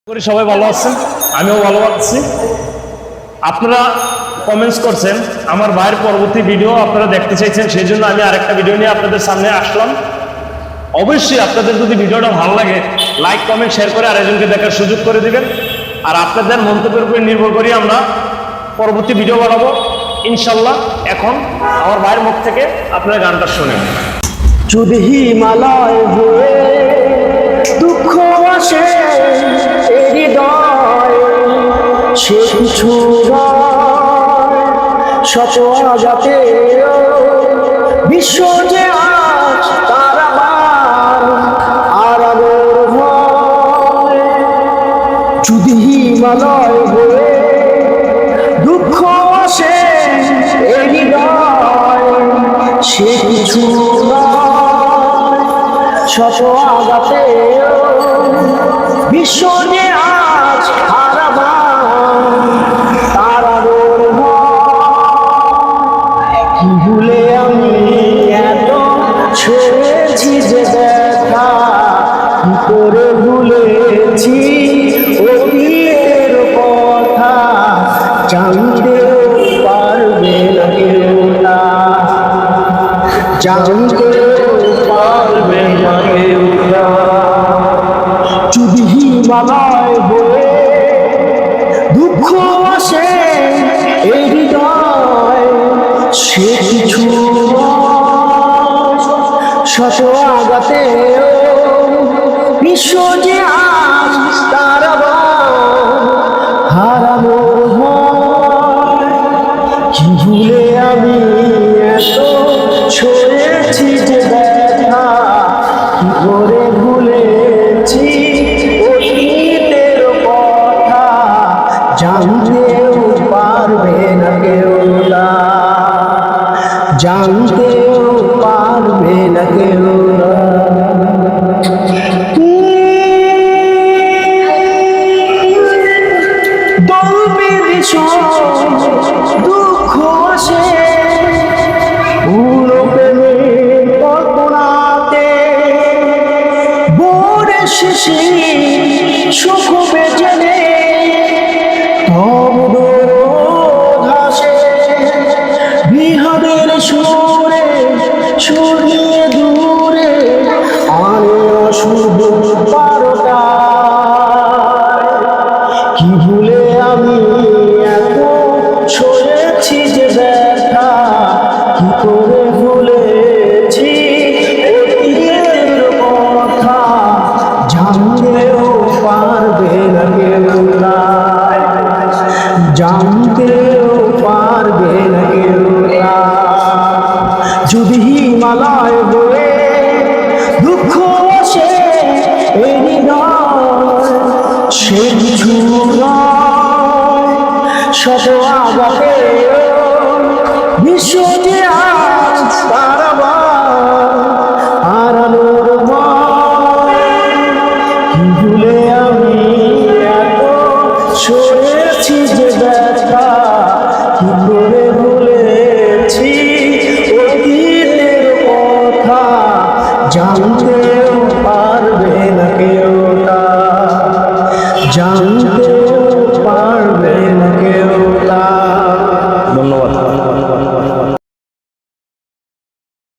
করি সবাই ভালো আছেন, আমিও ভালো আছি। আপনারা কমেন্টস করছেন আমার ভাইয়ের পরবর্তী ভিডিও আপনারা দেখতে চাইছেন, সেই জন্য আমি আরেকটা ভিডিও নিয়ে আপনাদের সামনে আসলাম। অবশ্যই আপনাদের যদি ভিডিওটা ভালো লাগে লাইক কমেন্ট শেয়ার করে আরেকজনকে দেখার সুযোগ করে দিবেন। আর আপনাদের মন্তব্যের উপর নির্ভর করি আমরা পরবর্তী ভিডিও বানাবো ইনশাল্লাহ। এখন আমার ভাইয়ের মুখ থেকে আপনারা গানটা শোনেন। যদি হিমালয় হয়ে দুঃখ আসে এই হৃদয়, সে কিছু শত আঘাতে বিশ্ব যে আজ তার আবার আরামের ভয়। যদি হিমালয় হয়ে দুঃখ আসে এই হৃদয়, সে কিছু শত আঘাতে বিশ্ব যে আজ হারাবার তার আলোর কি ভুলে আমি এত ছড়েছি যে দেখা, কি করে ভুলেছি ওদের কথা, জানতেও পারবে না কেউ না, জানতেও পারবে না কেউ না। যদি হিমালয় হয়ে দুঃখ আসে এই হৃদয়, সে কিছু শত আঘাতে বিশ্ব যে আজ তার আবার হারানোর ভয়। কি ভুলে আমি এত ছড়েছি যে ব্যথা, কি করে ভুলেছি অতীতের কথা, জানতেও পারবে না কেউ না, জানতেও পারবে না কেউ না। দলবে ভীষণ দুঃখ আসে পুরো প্রেমের কল্পনাতে, বোরের শেষে সুখ বেঁচে নেই তব ঘাসে, বিহাদের সুরে সরিয়ে দূরে আনে অশুভ পারটা। কি ভুলে আমি এত ছড়েছি যে ব্যথা, কি করে ভুলেছি অতীতের কথা, জানতেও পারবে না কেউ না, জানতেও পারবে না কেউ না। যদি হিমালয় হয়ে দুঃখ আসে এই হৃদয়, সে কিছু শত আঘাতে বিশ্ব যে আজ তার আবার হারানোর ভয়। কি ভুলে আমি এত ছড়েছি যে ব্যথা, কি করে ভুলেছি অতীতের কথা, জানতেও পারবে না কেউ না, জানতে